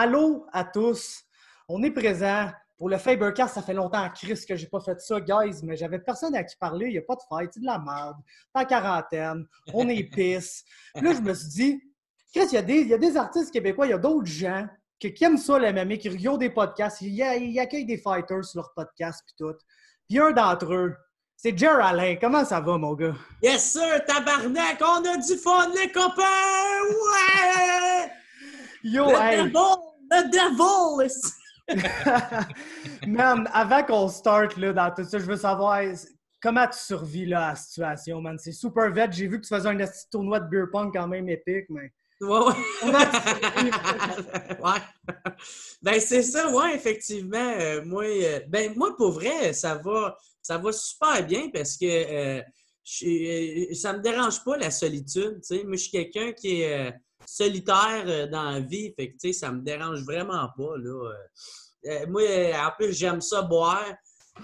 Allô à tous, on est présent pour le Fabercast. Ça fait longtemps en crise que j'ai pas fait ça, guys, mais j'avais personne à qui parler. Il n'y a pas de fête, c'est de la merde. T'es en quarantaine, on est pisse. Puis là, je me suis dit, Chris, il y a des artistes québécois, il y a d'autres gens qui aiment ça, le MMA, qui regardent des podcasts, ils accueillent des fighters sur leurs podcasts puis tout. Puis un d'entre eux, c'est Jer Alain. Comment ça va, mon gars? Yes, sir, tabarnak! On a du fun, les copains! Ouais! Yo, le hey! devil! Man, avant qu'on start là, dans tout ça, je veux savoir comment tu survis là, à la situation, man. C'est super vite. J'ai vu que tu faisais un petit tournoi de beer pong quand même épique, mais... Ouais. Ouais. Ben, c'est ça, ouais, effectivement. Moi, pour vrai, ça va super bien parce que ça me dérange pas la solitude. T'sais. Moi, je suis quelqu'un qui est solitaire dans la vie. Fait que, tu sais, ça me dérange vraiment pas, là. Moi, en plus, j'aime ça boire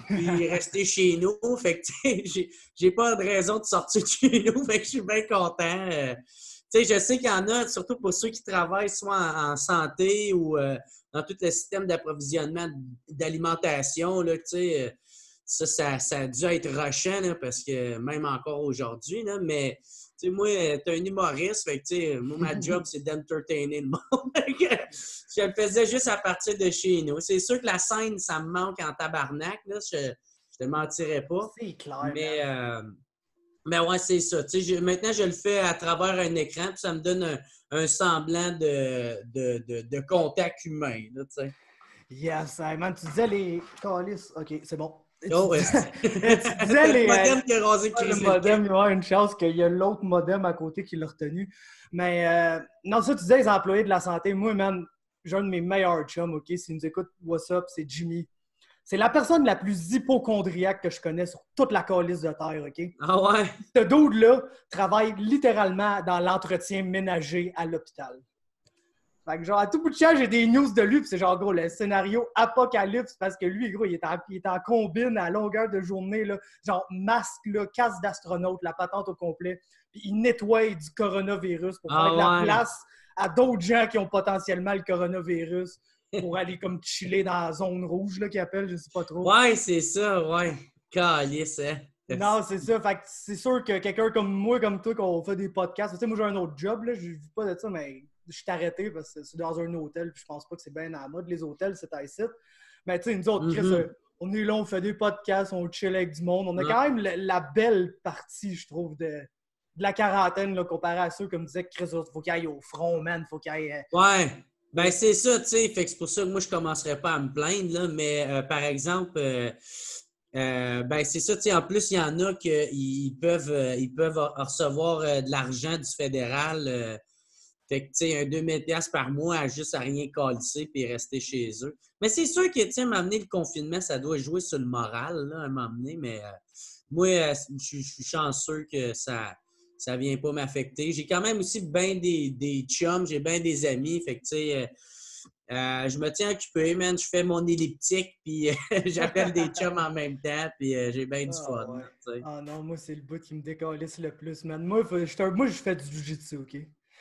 puis rester chez nous. Fait que, tu sais, j'ai pas de raison de sortir de chez nous. Fait que je suis bien content. Tu sais, je sais qu'il y en a, surtout pour ceux qui travaillent soit en santé ou dans tout le système d'approvisionnement d'alimentation, là, tu sais, ça a dû être rushant, là, parce que même encore aujourd'hui, là, mais tu sais, moi, t'es un humoriste, fait que, tu sais, moi, ma job, c'est d'entertainer le monde. Je le faisais juste à partir de chez nous. C'est sûr que la scène, ça me manque en tabarnak, là, je te mentirais pas. C'est clair, Mais ouais, c'est ça. Maintenant, je le fais à travers un écran, puis ça me donne un semblant de contact humain. Là, yes, hey, man, tu disais les calices. OK, c'est bon. Oh, tu disais les... le modem qui a rasé le modem, il y a une chance qu'il y a l'autre modem à côté qui l'a retenu. Mais non, ça, tu disais les employés de la santé. Moi, man, j'ai un de mes meilleurs chums, OK? S'ils nous écoutent, what's up, c'est Jimmy. C'est la personne la plus hypochondriaque que je connais sur toute la calice de terre, OK? Ah ouais? Ce dude-là travaille littéralement dans l'entretien ménager à l'hôpital. Fait que genre, à tout bout de champ, j'ai des news de lui, puis c'est genre, gros, le scénario apocalypse, parce que lui, gros, il est en combine à longueur de journée, là, genre masque, là, casque d'astronaute, la patente au complet, puis il nettoie du coronavirus pour faire de la place à d'autres gens qui ont potentiellement le coronavirus pour aller comme chiller dans la zone rouge, là, qu'ils appellent, je sais pas trop. Ouais, c'est ça, ouais. Calice, hein? Non, c'est ça. Fait que c'est sûr que quelqu'un comme moi, comme toi, qu'on fait des podcasts, tu sais, moi j'ai un autre job, là, je vis pas de ça, mais je suis arrêté parce que c'est dans un hôtel, puis je pense pas que c'est bien à la mode, les hôtels, c'est ici. Mais tu sais, nous autres, Chris, on est là, on fait des podcasts, on chill avec du monde. On a quand même la belle partie, je trouve, de la quarantaine, là, comparé à ceux, comme disait Chris, faut qu'il aille au front, man, faut qu'il aille... Ouais, ben c'est ça, tu sais, fait que c'est pour ça que moi, je commencerai pas à me plaindre, là, mais par exemple... ben c'est ça, tu sais, en plus, il y en a qui peuvent recevoir de l'argent du fédéral. Fait que, tu sais, un 2000$ par mois à juste à rien calisser puis rester chez eux. Mais c'est sûr que, tu sais, m'amener le confinement, ça doit jouer sur le moral, là, à m'amener. Mais moi, je suis chanceux que ça vient pas m'affecter. J'ai quand même aussi bien des chums, j'ai bien des amis. Fait que, tu sais, je me tiens occupé, man. Je fais mon elliptique, puis j'appelle des chums en même temps, puis j'ai bien du fun. Ouais. Là, ah non, moi, c'est le bout qui me décalisse le plus, man. Moi, je fais du jiu-jitsu, OK?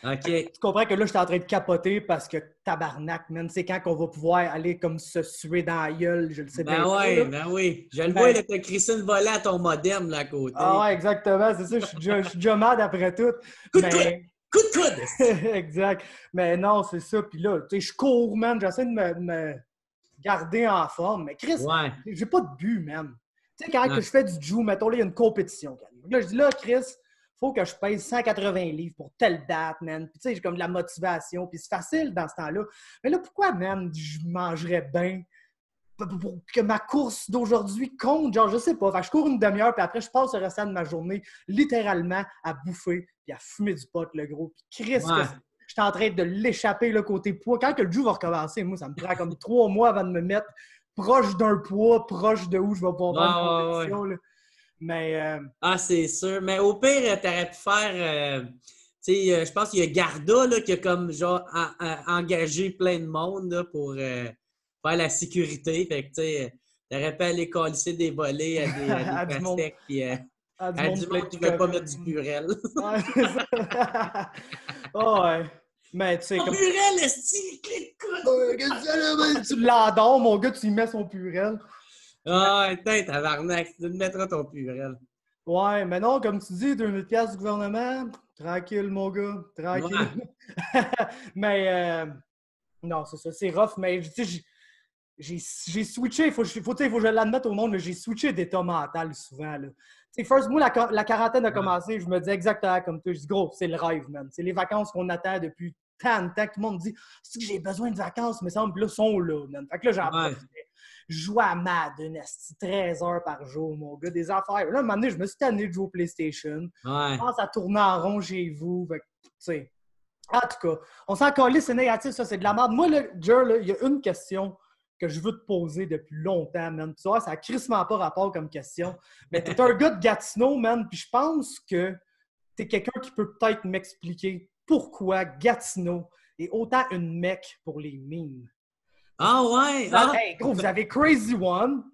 OK. Tu comprends que là, je suis en train de capoter parce que tabarnak, man, c'est quand qu'on va pouvoir aller comme se suer dans la gueule, je le sais bien. Ben oui. Je le vois, là, t'as crissé une volée à ton modem, là, à côté. Ah ouais, exactement, c'est ça, je suis déjà mad après tout. Coup de coude! Exact. Mais non, c'est ça. Puis là, tu sais, je cours, man, j'essaie de me garder en forme. Mais Chris, j'ai pas de but, man. Tu sais, quand je fais du jiu, mettons, là, il y a une compétition. Là, je dis, là, Chris, faut que je pèse 180 livres pour telle date, man. Puis tu sais, j'ai comme de la motivation. Puis c'est facile dans ce temps-là. Mais là, pourquoi, man, je mangerais bien pour que ma course d'aujourd'hui compte? Genre, je sais pas. Fait que je cours une demi-heure, puis après, je passe le restant de ma journée littéralement à bouffer puis à fumer du pot, le gros. Puis Chris, je suis en train de l'échapper, le côté poids. Quand que le jiu va recommencer, moi, ça me prend comme 3 mois avant de me mettre proche d'un poids, proche de où je vais pouvoir faire une compétition, là. Mais, Ah, c'est sûr. Mais au pire, t'aurais pu faire... tu sais, je pense qu'il y a Garda là, qui a comme genre engagé plein de monde là, pour faire la sécurité. Fait que tu sais, t'aurais pu aller colisser des volets à des pastèques puis à du monde qui ne veut pas mettre du purel. Ouais, c'est ça. Oh, ouais. Mais tu sais, comme... Purel, esti, Tu l'adores, mon gars, tu y mets son purel. Ah, putain, tabarnak, tu me mettras ton purel. Ouais, mais non, comme tu dis, 2000$ du gouvernement, tranquille, mon gars, tranquille. Ouais. Mais, non, c'est ça, c'est rough, mais tu sais, j'ai switché, faut que je l'admette au monde, j'ai switché d'état mental souvent. Là. First, moi, la quarantaine a commencé, je me dis exactement comme toi. Je dis, gros, c'est le rêve, man. C'est les vacances qu'on attend depuis tant de temps. Tout le monde me dit, c'est que j'ai besoin de vacances, mais semble, là, sont là, man. Fait que là, j'en profite. Je joue à Madden, 13 heures par jour, mon gars, des affaires. Là, à un moment donné, je me suis tanné de jouer au PlayStation. Je pense à tourner en rond chez vous. Fait que, tu sais. En tout cas, on s'en calisse, c'est négatif, ça, c'est de la merde. Moi, là, Jer, il y a une question que je veux te poser depuis longtemps, man. Tu vois, ça n'a crissement pas rapport comme question. Mais t'es un gars de Gatineau, man, puis je pense que t'es quelqu'un qui peut peut-être m'expliquer pourquoi Gatineau est autant une mecque pour les mimes. Ah ouais! Hey, gros, vous avez Crazy One,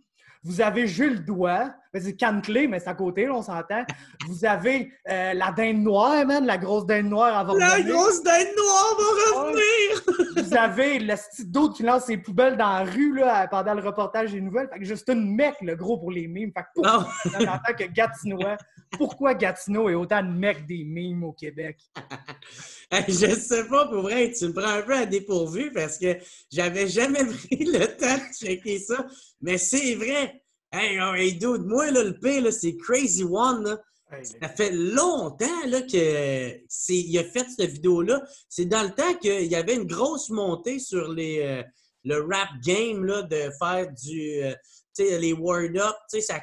vous avez Jules Doigt, c'est Canne-Clé, mais c'est à côté, là, on s'entend. Vous avez la dinde noire, man, la grosse dinde noire va revenir. La grosse dinde noire va revenir! Vous avez le style d'autre qui lance ses poubelles dans la rue là, pendant le reportage des nouvelles. Fait que juste une mec, le gros, pour les mimes. Fait que pourquoi, en tant que Gatinois, pourquoi Gatineau est autant de mec des mimes au Québec? Je sais pas, pour vrai, tu me prends un peu à dépourvu parce que j'avais jamais pris le temps de checker ça. Mais c'est vrai! Hey, dude, moi, là, le pire, là, c'est Crazy One, là. Ça fait longtemps là, qu'il a fait cette vidéo-là. C'est dans le temps qu'il y avait une grosse montée sur le rap game, là, de faire les word-up.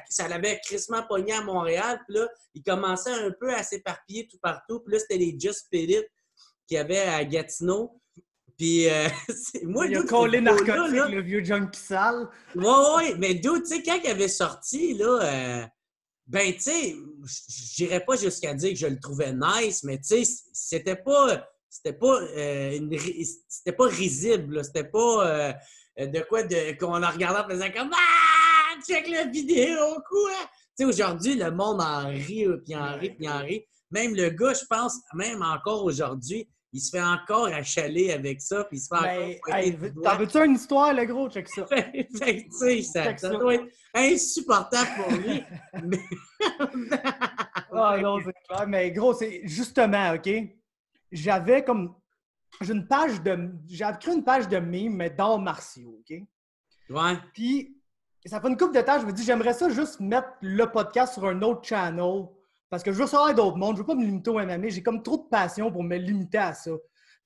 Ça l'avait crissement pogné à Montréal. Puis là, il commençait un peu à s'éparpiller tout partout. Puis là, c'était les Just Spit It qu'il y avait à Gatineau. Puis, moi, il a collé narcotique, là, le vieux junkie sale. Oui, mais dude, tu sais, quand il avait sorti, là... ben, tu sais, j'irais pas jusqu'à dire que je le trouvais nice, mais tu sais, c'était pas risible, là. C'était pas de quoi qu'on en regardant en faisant comme ah, check la vidéo, quoi. Tu sais, aujourd'hui, le monde en rit, puis en rit, puis en rit. Même le gars, je pense, même encore aujourd'hui, il se fait encore achaler avec ça, puis il se fait encore... T'en veux-tu une histoire, le gros? Check ça. Tu sais, ça doit être insupportable pour lui. Ah non, c'est clair. Mais gros, c'est justement, OK? J'avais créé une page de mimes, mais d'arts martiaux, OK? Ouais. Puis, ça fait une couple de temps, je me dis, j'aimerais ça juste mettre le podcast sur un autre channel. Parce que je veux savoir d'autres mondes, je veux pas me limiter au MMA, j'ai comme trop de passion pour me limiter à ça.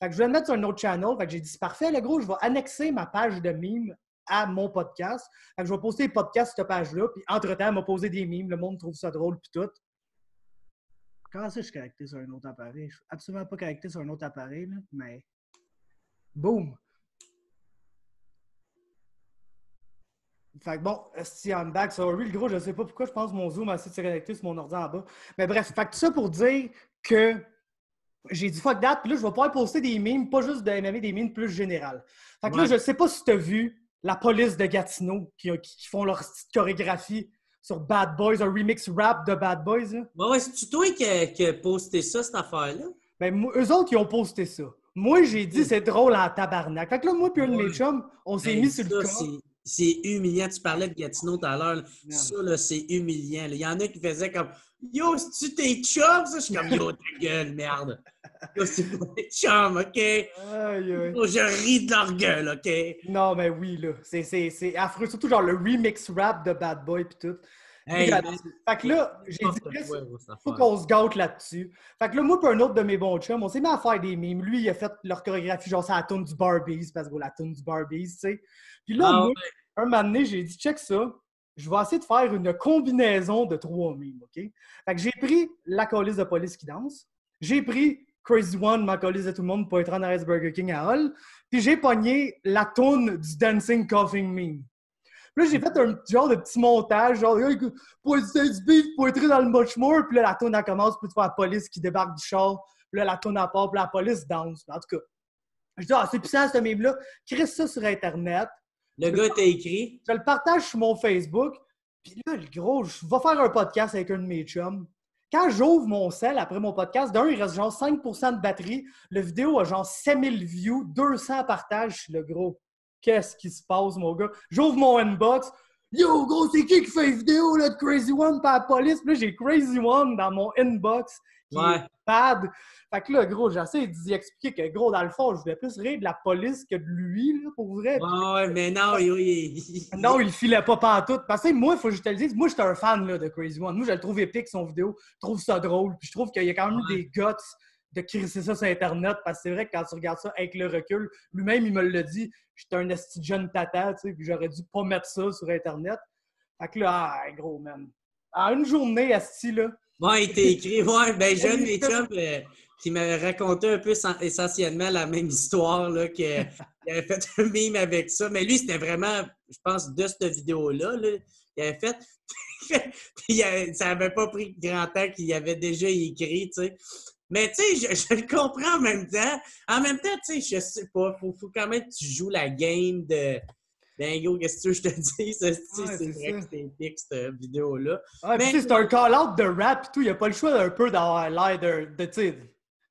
Fait que je vais le mettre sur un autre channel. Fait que j'ai dit, c'est parfait, le gros, je vais annexer ma page de mimes à mon podcast. Fait que je vais poster les podcasts sur cette page-là, puis entre-temps, elle m'a posé des mimes, le monde trouve ça drôle, puis tout. Comment ça, je suis connecté sur un autre appareil? Je suis absolument pas connecté sur un autre appareil, là, mais... Boom! Fait que bon, si I'm back, sorry, le gros, je sais pas pourquoi, je pense que mon Zoom a essayé de se connecter sur mon ordi en bas. Mais bref, fait que tout ça pour dire que j'ai dit fuck that, puis là, je vais pouvoir poster des mimes, pas juste de MMA, des mimes plus générales. Fait que là, je sais pas si tu as vu la police de Gatineau qui font leur petite chorégraphie sur Bad Boys, un remix rap de Bad Boys. Là. Ouais, c'est-tu toi qui a posté ça, cette affaire-là? Ben, eux autres, ils ont posté ça. Moi, j'ai dit c'est drôle en tabarnak. Fait que là, moi puis un de mes chums, on s'est mis sur le cas. C'est humiliant. Tu parlais de Gatineau tout à l'heure. Ça, là, c'est humiliant. Il y en a qui faisaient comme « Yo, c'est-tu tes chums? » Ça, je suis comme « Yo, ta gueule, merde! Yo, c'est pas tes chums, OK? Yo, je ris de leur gueule, OK? » Non, mais oui, là. C'est affreux. Surtout genre le remix rap de Bad Boy pis tout. Hey, fait que là, j'ai dit faut qu'on se gâte là-dessus. Fait que là, moi et un autre de mes bons chums, on s'est mis à faire des mimes. Lui, il a fait leur chorégraphie, genre c'est la toune du Barbies, parce que la toune du Barbies, tu sais. Puis là, moi, un moment donné, j'ai dit, check ça, je vais essayer de faire une combinaison de 3 mimes, OK? Fait que j'ai pris la colisse de police qui danse, j'ai pris Crazy One, ma colisse de tout le monde pour être en arrêt Burger King à Hull, puis j'ai pogné la toune du Dancing Coughing meme. Puis là, j'ai fait un genre de petit montage, genre, pour du beef, pour entrer dans le Muchmore, puis là, la toune, elle commence, puis tu vois la police qui débarque du char, puis là, la toune, elle part, puis la police danse. En tout cas, je dis, c'est puissant, ce meme-là. Crée ça sur Internet. Le gars t'a écrit. Je le partage sur mon Facebook. Puis là, le gros, je vais faire un podcast avec un de mes chums. Quand j'ouvre mon cell après mon podcast, il reste genre 5% de batterie. Le vidéo a genre 7000 views, 200 partages, le gros. qu'est-ce qui se passe, mon gars? J'ouvre mon inbox. Yo, gros, c'est qui fait une vidéo là, de Crazy One par la police? Puis là, j'ai Crazy One dans mon inbox qui est bad. Fait que là, gros, j'essaie d'y expliquer que, gros, dans le fond, je voulais plus rire de la police que de lui, là, pour vrai. Ouais, mais non, non, il filait pas pantoute. Parce que moi, il faut que je te le dise, moi, j'étais un fan là, de Crazy One. Moi, je le trouve épique, son vidéo. Je trouve ça drôle. Puis je trouve qu'il y a quand même des guts de crisser ça sur Internet. Parce que c'est vrai que quand tu regardes ça avec le recul, lui-même, il me l'a dit, j'étais un esti jeune tata, tu sais, puis j'aurais dû pas mettre ça sur Internet. Fait que là, gros, man. En une journée, esti, là. Ouais, il t'a écrit, ouais, ben jeune, mes chums, qui m'avait raconté un peu essentiellement la même histoire, là, qu'il avait fait un meme avec ça. Mais lui, c'était vraiment, je pense, de cette vidéo-là, là, qu'il avait fait. Puis ça n'avait pas pris grand temps qu'il avait déjà écrit, tu sais. Mais tu sais, je le comprends en même temps. En même temps, tu sais, je sais pas, faut quand même que tu joues la game de... Dingo, qu'est-ce que je te dis? C'est vrai que c'était épique, cette vidéo-là. Ouais, mais c'est un call-out de rap et tout. Il n'y a pas le choix d'un peu d'avoir l'air de tu sais,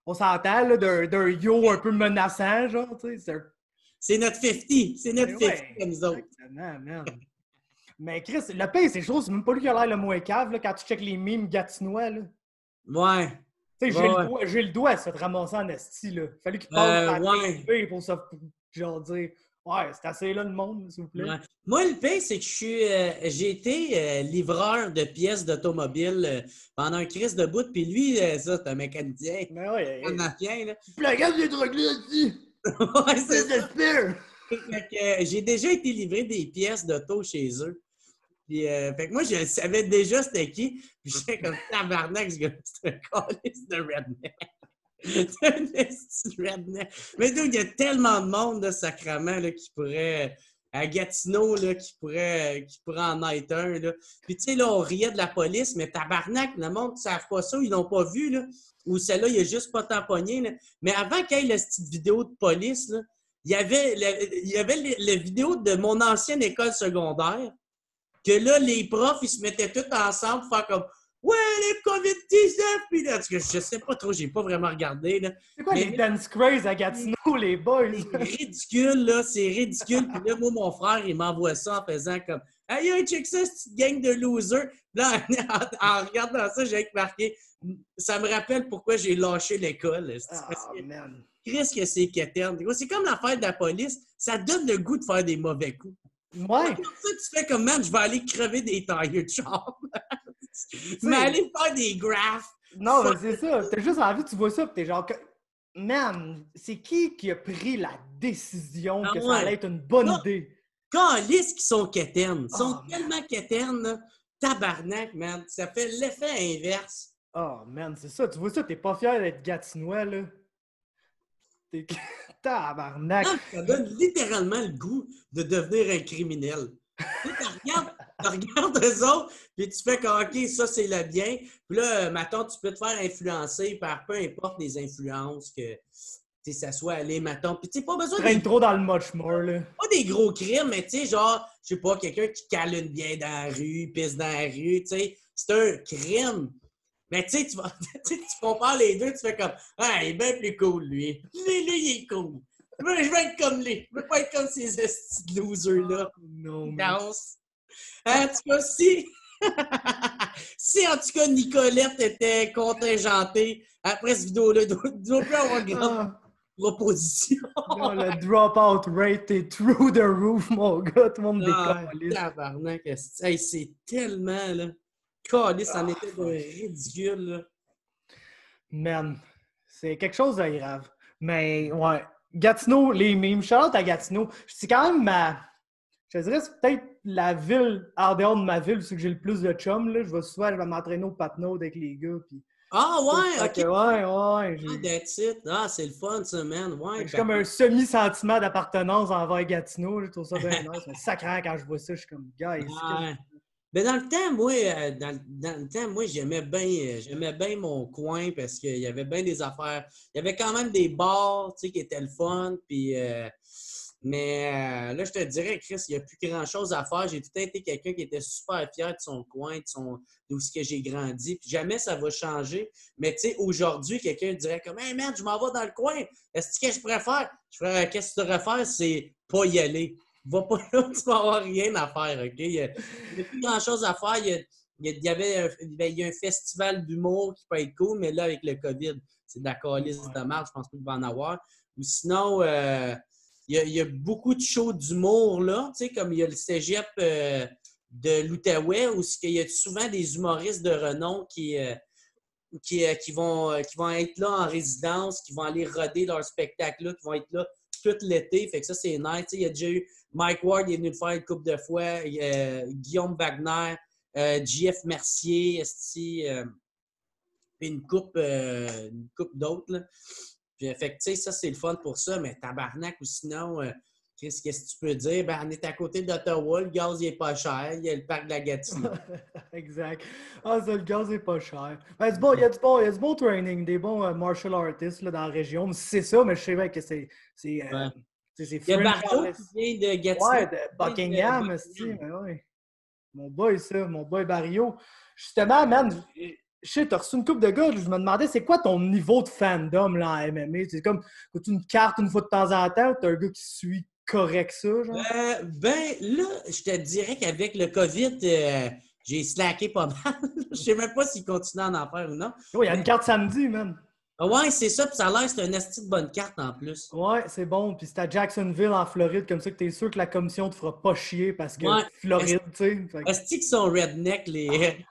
on s'entend, là, d'un yo un peu menaçant, genre, tu sais. C'est notre 50. C'est notre 50 comme nous autres. Exactement, man. Mais Chris, le pire, c'est chaud. C'est même pas lui qui a l'air le moins cave, là, quand tu checkes les mimes gatinois, là. Ouais. Tu sais, j'ai le doigt à se ramasser en esti, là. Il fallait qu'il passe par la TV pour ça, genre dire... Ouais, c'est assez là le monde, s'il vous plaît. Ouais. Moi, le pire, c'est que j'ai été livreur de pièces d'automobile pendant un crise de bout, puis lui, ça, c'est un mécanicien. Mais ouais, un affaire, là. Puis la gamme des drogues là aussi! Ouais, c'est ça. Fait que j'ai déjà été livré des pièces d'auto chez eux. Puis, fait que moi, je savais déjà c'était qui. Puis j'étais comme tabarnak, c'est un calice de redneck. C'est un esti redneck. Mais donc, il y a tellement de monde, là, sacrément, là, qui pourrait, à Gatineau, là, qui pourrait en être un, là. Puis, tu sais, là, on riait de la police, mais tabarnak, le monde ne savent pas ça, ils l'ont pas vu, là. Ou celle-là, il a juste pas tamponné, là. Mais avant qu'il y ait la petite vidéo de police, là, il y avait la vidéo de mon ancienne école secondaire, que là, les profs, ils se mettaient tous ensemble pour faire comme ouais, les COVID-19! Puis là, je sais pas trop, j'ai pas vraiment regardé. Là. C'est quoi les dance craze à Gatineau, les boys? C'est ridicule, là, c'est ridicule. Puis là, moi, mon frère, il m'envoie ça en faisant comme hey, check ça, cette petite gang de losers. Là, en regardant ça, j'ai marqué ça me rappelle pourquoi j'ai lâché l'école. Man. Qu'est-ce que c'est quétaine? C'est comme l'affaire de la police, ça donne le goût de faire des mauvais coups. Ouais. Comme ça, tu fais comme, man, je vais aller crever des tailleurs de char. Mais aller faire des graphes. Non, mais c'est ça. T'as juste envie, tu vois ça, pis t'es genre, man, c'est qui a pris la décision que ça allait être une bonne idée? Calices qui sont quétaines. Ils sont tellement quétaines, là. Tabarnak, man. Ça fait l'effet inverse. Oh, man, c'est ça. Tu vois ça, t'es pas fier d'être Gatinois, là. T'es tabarnak. Non, ça donne littéralement le goût de devenir un criminel. Tu regardes eux autres, puis tu fais que, OK, ça, c'est le bien. Puis là, maintenant, tu peux te faire influencer par peu importe les influences que ça soit allé, maintenant. Puis tu sais, pas besoin de... Traîne trop dans le much more, là. Pas des gros crimes, mais tu sais, genre, je sais pas, quelqu'un qui cale une bière dans la rue, pisse dans la rue, tu sais, c'est un crime. Mais tu sais, tu compares les deux, tu fais comme, ah, il est bien plus cool, lui. Lui, il est cool. Je vais être comme lui. Je veux pas être comme ces petits losers-là. Non, Danse. En tout cas, si en tout cas Nicolette était contingentée après cette vidéo-là, il doit plus avoir grande proposition. Non, le drop-out rate est through the roof, mon gars. Tout le monde décolle. Tabarnak, hey, c'est tellement, là. Calice, ça en était ridicule, là. Man, c'est quelque chose de grave. Mais, ouais. Gatineau, les mimes. Shout-out à Gatineau. C'est quand même je te dirais, c'est peut-être la ville, en dehors de ma ville, où c'est que j'ai le plus de chums, là. Je vais m'entraîner au Patnaud avec les gars, puis... Ah, ouais, OK. Ouais. Ah, that's it. Ah, c'est le fun, ça, man. Ouais, j'ai comme un semi-sentiment d'appartenance envers Gatineau. Je trouve ça bien nice. Mais sacrant, quand je vois ça, je suis comme, guys. Mais dans le temps, moi, j'aimais bien mon coin parce qu'il y avait bien des affaires. Il y avait quand même des bars, tu sais, qui étaient le fun. Puis, Mais là, je te dirais, Chris, il n'y a plus grand-chose à faire. J'ai tout le temps été quelqu'un qui était super fier de son coin, d'où ce que j'ai grandi. Puis jamais ça va changer. Mais tu sais, aujourd'hui, quelqu'un dirait comme « Hey man, je m'en vais dans le coin. Est-ce que je pourrais faire? » Je ferais « Qu'est-ce que tu devrais faire? C'est pas y aller. Va pas là, tu vas avoir rien à faire, OK? Il n'y a plus grand-chose à faire. Il y a un festival d'humour qui peut être cool, mais là, avec le COVID, c'est de la calice de marde. Je pense pas qu'il va en avoir. Ou sinon, il y a beaucoup de shows d'humour, là, tu sais, comme il y a le cégep de l'Outaouais, où il y a souvent des humoristes de renom qui vont être là en résidence, qui vont aller roder leur spectacle-là, qui vont être là tout l'été. Fait que ça, c'est nice. Tu sais, il y a déjà eu Mike Ward, il est venu le faire une couple de fois, Guillaume Wagner, JF Mercier, puis une coupe d'autres, là. Puis, fait que, tu sais, ça, c'est le fun pour ça, mais tabarnak ou sinon, qu'est-ce que tu peux dire? Ben, on est à côté d'Ottawa, le gaz, il est pas cher, il y a le parc de la Gatineau. Exact. Ah, ça, le gaz est pas cher. Ben, bon, il y a du bon training, des bons martial artists là, dans la région. C'est ça, mais je sais bien que c'est il y a Barrio qui vient de Gatineau. Ouais, de Buckingham, mais ouais. Mon boy Barrio. Justement, man, je sais, t'as reçu une couple de gars, je me demandais, c'est quoi ton niveau de fandom là, en MMA? C'est comme, as-tu une carte une fois de temps en temps ou t'as un gars qui suit correct ça, genre? Ben, là, je te dirais qu'avec le COVID, j'ai slacké pas mal. Je sais même pas s'il continue à en faire ou non. Oh, il y a une carte samedi, man. Ouais, c'est ça, puis ça a l'air c'est une asti de bonne carte en plus. Ouais, c'est bon. Puis c'est à Jacksonville, en Floride, comme ça que t'es sûr que la commission te fera pas chier parce que Floride, tu sais. Est-ce qu'ils sont redneck, les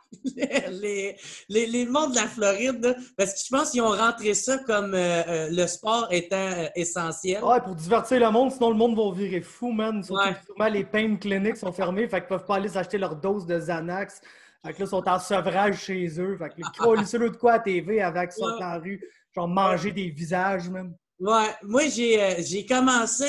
mondes de la Floride, là? Parce que je pense qu'ils ont rentré ça comme le sport étant essentiel. Ouais, pour divertir le monde, sinon le monde va virer fou, man. Surtout que souvent les pain clinics sont fermés, fait qu'ils peuvent pas aller s'acheter leur dose de Xanax. Fait que là, ils sont en sevrage chez eux. Fait que ils croient sur eux de quoi à TV avec ça dans la rue. Genre manger des visages, même. Ouais, moi, j'ai commencé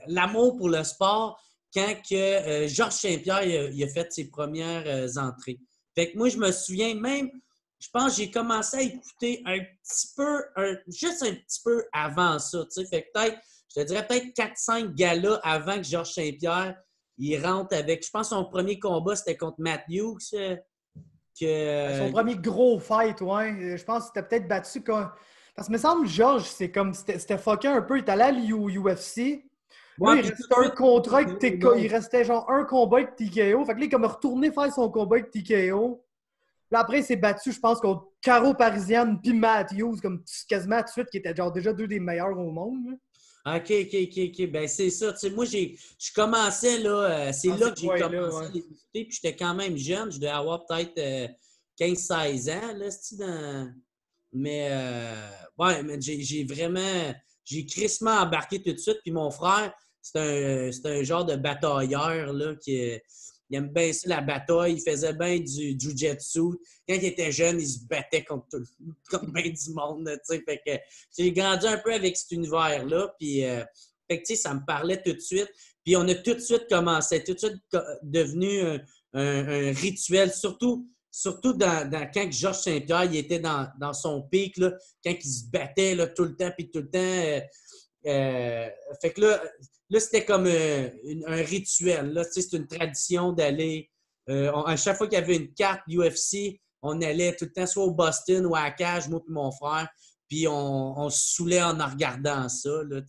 l'amour pour le sport quand que, Georges Saint-Pierre il a fait ses premières entrées. Fait que moi, je me souviens même, je pense que j'ai commencé à écouter juste un petit peu avant ça. Tu sais, fait que je te dirais peut-être 4-5 galas avant que Georges Saint-Pierre il rentre avec, je pense que son premier combat, c'était contre Matthews. Son premier gros fight, ouais. Je pense que c'était peut-être battu quand. Parce que, me semble, Georges, c'est comme. C'était fucké un peu. Il était allé à l'UFC. Là, il restait un contrat avec TKO. Il restait genre un combat avec TKO. Fait que là, il est comme retourné faire son combat avec TKO. Là, après, il s'est battu, je pense, contre Caro Parisienne puis Matthews, comme quasiment tout de suite, qui étaient genre déjà deux des meilleurs au monde. Là. OK. Ben, c'est ça. Tu sais, moi, je commençais, là, c'est là que j'ai commencé à l'écouter, puis j'étais quand même jeune. Je devais avoir peut-être 15-16 ans, là, mais, mais j'ai crissement embarqué tout de suite, puis mon frère, c'est un genre de batailleur, là, il aime bien ça, la bataille. Il faisait bien du jiu-jitsu. Quand il était jeune, il se battait contre bien du monde. Fait que j'ai grandi un peu avec cet univers-là. Puis, fait que, ça me parlait tout de suite. Puis on a tout de suite commencé, tout de suite devenu un rituel. Surtout quand Georges Saint-Pierre il était dans son pic, là, quand il se battait là, tout le temps, puis tout le temps. Fait que là c'était comme un rituel. Là, c'est une tradition d'aller. À chaque fois qu'il y avait une carte UFC, on allait tout le temps soit au Boston ou à la cage, moi et mon frère. Puis on se saoulait en regardant ça. Là,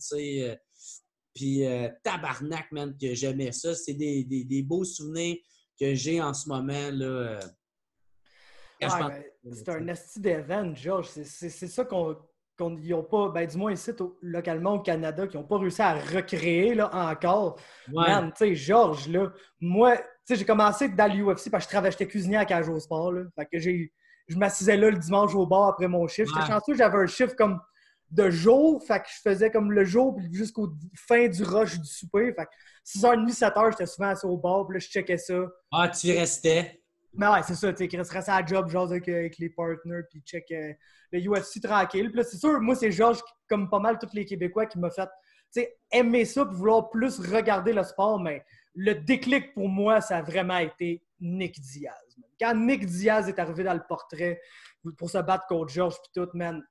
puis tabarnak, man, que j'aimais ça. C'est des beaux souvenirs que j'ai en ce moment. Là, c'est un esti d'event, Georges. C'est ça qu'on n'ont pas, ben, du moins ici, localement au Canada, qui n'ont pas réussi à recréer là, encore. Ouais. Man, tu sais, Georges, là, moi, tu sais, j'ai commencé dans l'UFC parce que j'étais cuisinier à Cage au Sport. Là. Fait que je m'assisais là le dimanche au bar après mon chiffre. J'étais chanceux, j'avais un chiffre comme de jour, fait que je faisais comme le jour jusqu'au fin du rush du souper. Fait que 6h30, 7h, j'étais souvent assis au bar, puis là, je checkais ça. Ah, tu y restais? Mais ouais, c'est ça, tu sais, qu'il resterait à la job, genre avec les partners, puis check le UFC tranquille. Puis là, c'est sûr, moi, c'est Georges, comme pas mal tous les Québécois, qui m'a fait, tu sais, aimer ça, puis vouloir plus regarder le sport, mais le déclic pour moi, ça a vraiment été Nick Diaz. Man. Quand Nick Diaz est arrivé dans le portrait pour se battre contre Georges, puis tout, man,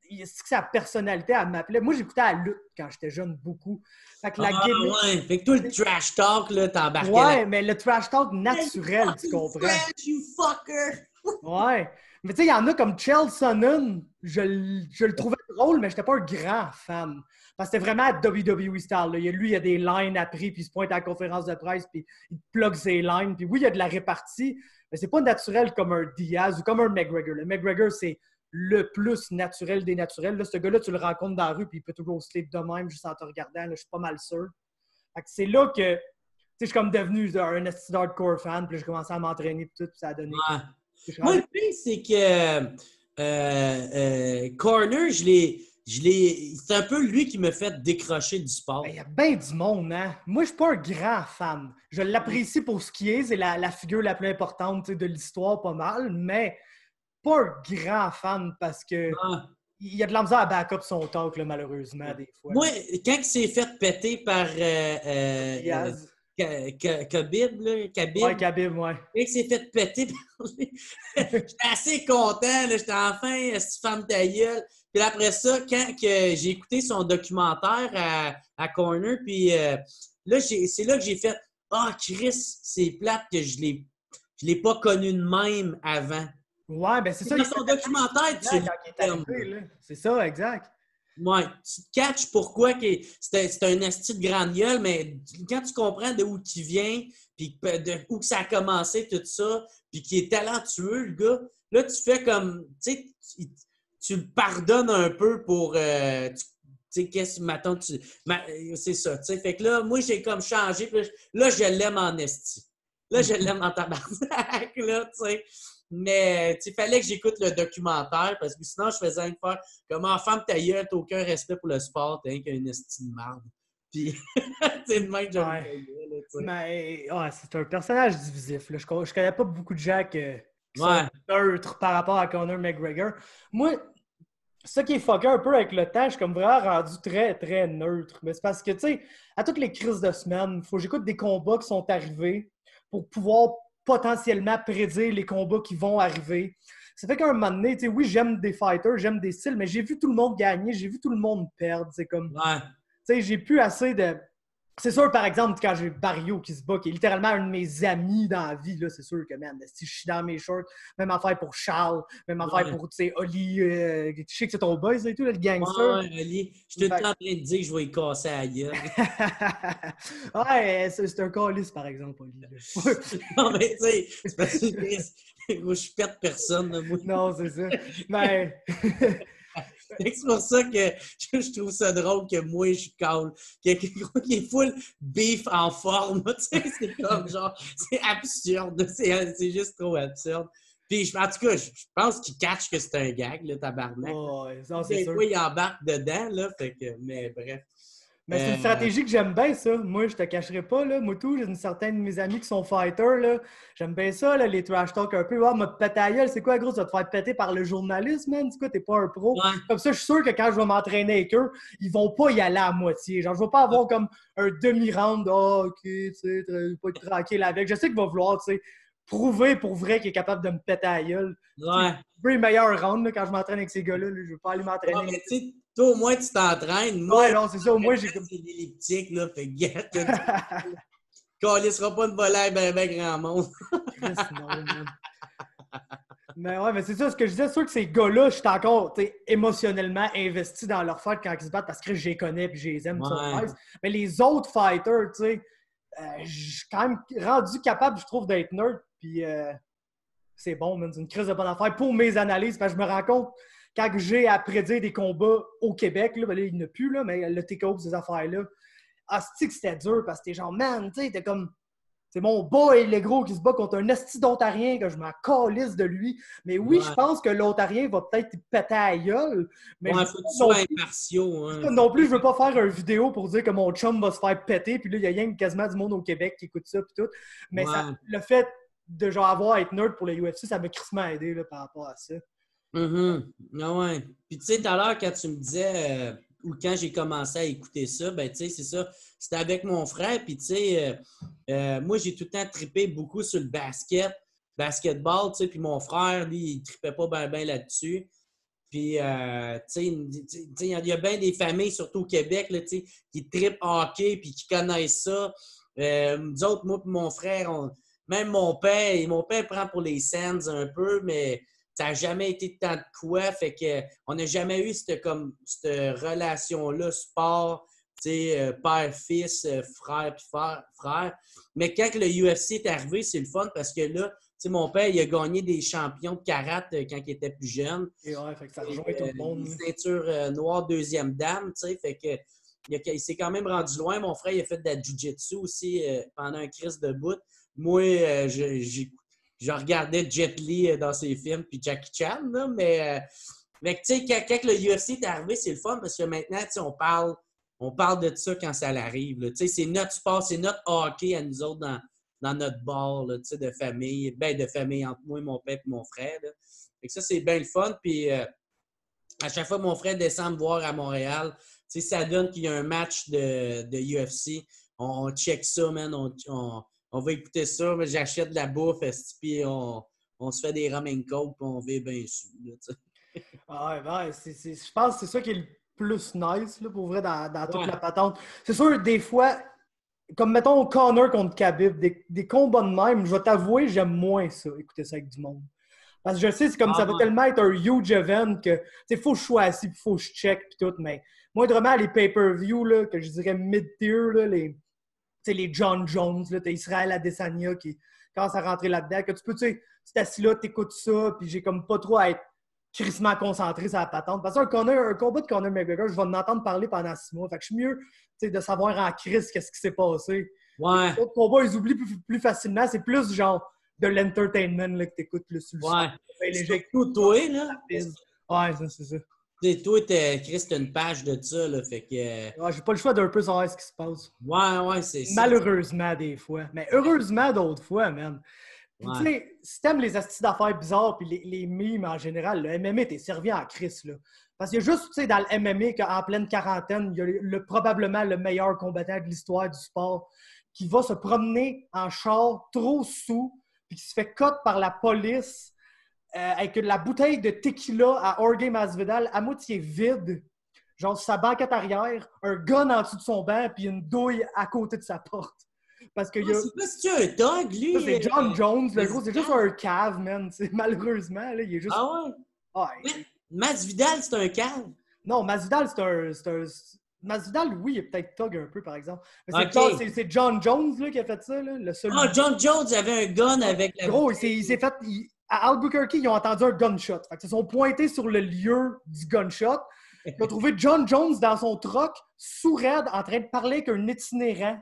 c'est que sa personnalité, elle m'appelait. Moi, j'écoutais la lutte quand j'étais jeune, beaucoup. Fait que ouais. Fait que toi, le trash talk, là, t'embarquais ouais, mais le trash talk naturel, tu comprends? Trash, you fucker! Ouais. Mais tu sais, il y en a comme Chael Sonnen, je le trouvais drôle, mais j'étais pas un grand fan. Parce que c'était vraiment WWE style. Là. Lui, il y a des lines après, puis il se pointe à la conférence de presse, puis il plug ses lines. Puis oui, il y a de la répartie, mais c'est pas naturel comme un Diaz ou comme un McGregor. Le McGregor, c'est le plus naturel des naturels. Là, ce gars-là, tu le rencontres dans la rue, puis il peut toujours sleep de même juste en te regardant. Là, je suis pas mal sûr. Fait que c'est là que je suis comme devenu un hardcore fan, puis j'ai commencé à m'entraîner, puis tout, puis ça a donné. Ouais. Moi, le pire, c'est que Corner, c'est un peu lui qui me fait décrocher du sport. Il y a bien du monde, hein? Moi, je suis pas un grand fan. Je l'apprécie pour ce qui est. C'est la figure la plus importante de l'histoire, pas mal, mais pas un grand fan parce que il y a de la misère à back up son talk, là, malheureusement, des fois. Moi, quand il s'est fait péter par Khabib, là, Khabib. Ouais, Khabib, ouais. Il s'est fait péter par lui. J'étais assez content, là, j'étais enfin, cette femme ta gueule. Puis après ça, quand j'ai écouté son documentaire à Corner, puis là, c'est là que j'ai fait « Ah, Chris, c'est plate que je l'ai pas connu de même avant. » Ouais, ben c'est ça. Dans son documentaire, c'est ça, exact. Ouais, tu te catches pourquoi c'est un esti de grande gueule, mais quand tu comprends de où il vient, puis de où ça a commencé, tout ça, puis qu'il est talentueux, le gars, là, tu fais comme, tu sais, tu le pardonnes un peu pour, tu sais, qu'est-ce que, mettons, c'est ça, tu sais. Fait que là, moi, j'ai comme changé, puis là, je l'aime en esti. Là, je l'aime en tabarnak, là, tu sais. Mais il fallait que j'écoute le documentaire parce que sinon, je faisais une fois comme enfant de ta gueule, t'as aucun respect pour le sport, t'as qu'une estime de marde. Puis, c'est le même que mais c'est un personnage divisif. Là. Je connais pas beaucoup de gens qui sont neutres par rapport à Conor McGregor. Moi, ça qui est fucké un peu avec le temps, je suis comme vraiment rendu très, très neutre. Mais c'est parce que, tu sais, à toutes les crises de semaine, il faut que j'écoute des combats qui sont arrivés pour pouvoir potentiellement prédire les combats qui vont arriver. Ça fait qu'à un moment donné, tu sais, oui, j'aime des fighters, j'aime des styles, mais j'ai vu tout le monde gagner, j'ai vu tout le monde perdre. C'est comme, tu sais, j'ai plus assez de... C'est sûr, par exemple, quand j'ai Barrio qui se bat, qui est littéralement un de mes amis dans la vie, là, c'est sûr que, man, si je suis dans mes shorts, même affaire pour Charles, même affaire pour, tu sais, Oli, tu sais que c'est ton boys et tout, là, le gangster. Ouais, Oli, je suis tout le temps en train de dire que je vais y casser à la gueule. Ouais, c'est un calice, par exemple, Oli. Non, mais tu sais, c'est parce que moi, je perds personne, là, moi. Non, c'est ça. Mais... C'est pour ça que je trouve ça drôle que moi, je cale. Quelqu'un qui est full beef en forme. Tu sais, c'est comme genre, c'est absurde. C'est juste trop absurde. Puis, en tout cas, je pense qu'il catch que c'est un gag, là, tabarnak. Oh, ça, c'est des sûr. fois, il embarque dedans, là. Fait que, mais bref. Mais c'est une stratégie que j'aime bien, ça. Moi, je te cacherai pas, là. Moutou, j'ai une certaine de mes amis qui sont fighters, là. J'aime bien ça, là, les trash talk un peu. Ah, m'a pété à gueule, c'est quoi, gros? Tu vas te faire péter par le journaliste, man? C'est quoi, t'es pas un pro? Ouais. Comme ça, je suis sûr que quand je vais m'entraîner avec eux, ils vont pas y aller à moitié. Genre, je vais pas avoir comme un demi-round. Ah, OK, tu sais, pas être tranquille avec. Je sais qu'il va vouloir, tu sais, prouver pour vrai qu'il est capable de me péter à la gueule. Ouais. Je veux les meilleurs rounds, là, quand je m'entraîne avec ces gars-là. Là, je veux pas aller m'entraîner. Ouais, mais tu sais, toi, au moins, tu t'entraînes. Moi, ouais, non, c'est ça. Au moins, j'ai comme. C'est l'elliptique, là. Fait guette. Qu'on ne laissera pas de voler ben grand monde. Non, man. Mais ouais, mais c'est ça, ce que je disais, c'est sûr que ces gars-là, je suis encore émotionnellement investi dans leur fight quand ils se battent parce que je les connais et je les aime. Ouais. Mais les autres fighters, tu sais, je suis quand même rendu capable, je trouve, d'être nerd. Puis c'est bon, man, c'est une crise de bonne affaire pour mes analyses. Parce que je me rends compte, quand j'ai à prédire des combats au Québec, là, ben là il n'y en a plus, là, mais le take-off, ces affaires-là, asti que c'était dur parce que t'es genre, man, tu sais, t'es comme. C'est mon boy, le gros, qui se bat contre un esti d'Ontarien, que je m'en calisse de lui. Mais oui, je pense que l'Ontarien va peut-être péter à la gueule. Mais faut que tu sois impartiaux. Hein. Non plus, je veux pas faire une vidéo pour dire que mon chum va se faire péter. Puis là, il y a rien que quasiment du monde au Québec qui écoute ça. Puis tout. Mais le fait de genre avoir à être nerd pour le UFC, ça m'a crissement aidé là, par rapport à ça. Ah ouais. Puis tu sais, tout à l'heure, quand tu me disais, ou quand j'ai commencé à écouter ça, ben tu sais, c'est ça. C'était avec mon frère, puis tu sais, moi, j'ai tout le temps trippé beaucoup sur le basketball, tu sais, puis mon frère, lui, il trippait pas bien là-dessus. Puis, tu sais, il y a bien des familles, surtout au Québec, là, qui trippent hockey puis qui connaissent ça. Nous autres, moi et mon frère, même mon père prend pour les Sens un peu, mais ça n'a jamais été tant de quoi. Fait qu'on n'a jamais eu cette relation-là, sport, père-fils, frère puis frère. Mais quand le UFC est arrivé, c'est le fun parce que là, mon père, il a gagné des champions de karaté quand il était plus jeune. Et ouais, fait que ça rejoint tout le monde. Ceinture noire, deuxième dame, tu sais, fait que il s'est quand même rendu loin. Mon frère, il a fait de la jiu-jitsu aussi pendant un crise de bout. Moi, je regardais Jet Li dans ses films puis Jackie Chan, là, mais tu sais, quand le UFC est arrivé, c'est le fun parce que maintenant, tu sais, on parle de ça quand ça arrive. Tu sais, c'est notre sport, c'est notre hockey à nous autres dans notre bar là, de famille. Ben, de famille entre moi, mon père et mon frère. Là. Fait que ça, c'est bien le fun. Puis à chaque fois que mon frère descend me voir à Montréal, ça donne qu'il y a un match de UFC. On check ça, man. On va écouter ça. J'achète de la bouffe, puis on se fait des rum and coke, puis on vit bien sous. Ouais, je pense que c'est ça qui est le plus nice, là, pour vrai, dans toute la patente. C'est sûr, des fois, comme mettons Connor contre Khabib, des combats de même, je vais t'avouer, j'aime moins ça, écouter ça avec du monde. Parce que je sais, c'est comme ça va tellement être un huge event que, il faut que je sois assis, il faut que je check, puis tout, mais moindrement, les pay-per-view, là, que je dirais mid-tier, là, les John Jones, là, t'as Israël Adesanya qui commence à rentrer là-dedans, que tu peux, tu t'es assis là, t'écoutes ça, puis j'ai comme pas trop à être crissement concentré sur la patente. Parce qu'un combat de Conor McGregor, je vais en entendre parler pendant 6 mois. Fait que je suis mieux de savoir en crise qu'est-ce qui s'est passé. Ouais. Les autres combats, ils oublient plus facilement. C'est plus genre de l'entertainment là, que t'écoutes le sur le ouais. C'est tout toi, là. Ouais, c'est ça. Toi, Chris, t'as une page de ça, là, fait que... Ouais, j'ai pas le choix d'un peu savoir ce qui se passe. Ouais, c'est ça. Malheureusement, des fois. Mais heureusement, d'autres fois, man. Puis, tu sais, si t'aimes les astuces d'affaires bizarres puis les mimes en général, le MMA, t'es servi en crise, là. Parce qu'il y a juste, tu sais, dans le MMA, qu'en pleine quarantaine, il y a probablement le meilleur combattant de l'histoire du sport qui va se promener en char trop sous puis qui se fait cut par la police avec la bouteille de tequila à Jorge Masvidal à moitié vide, genre sur sa banquette arrière, un gun en dessous de son banc puis une douille à côté de sa porte. Parce que c'est un dog, lui. C'est John Jones, le gros, c'est juste un cave, man. Malheureusement, là, il est juste... Ah ouais? Masvidal, c'est un cave? Non, Masvidal, c'est un... Masvidal, oui, il est peut-être thug un peu, par exemple. Mais c'est John Jones là, qui a fait ça, là, le seul... Ah, John Jones avait un gun avec... Gros, il s'est fait... À Albuquerque, ils ont entendu un gunshot. Fait que ils se sont pointés sur le lieu du gunshot. Ils ont trouvé John Jones dans son truck, sourd-raide, en train de parler avec un itinérant.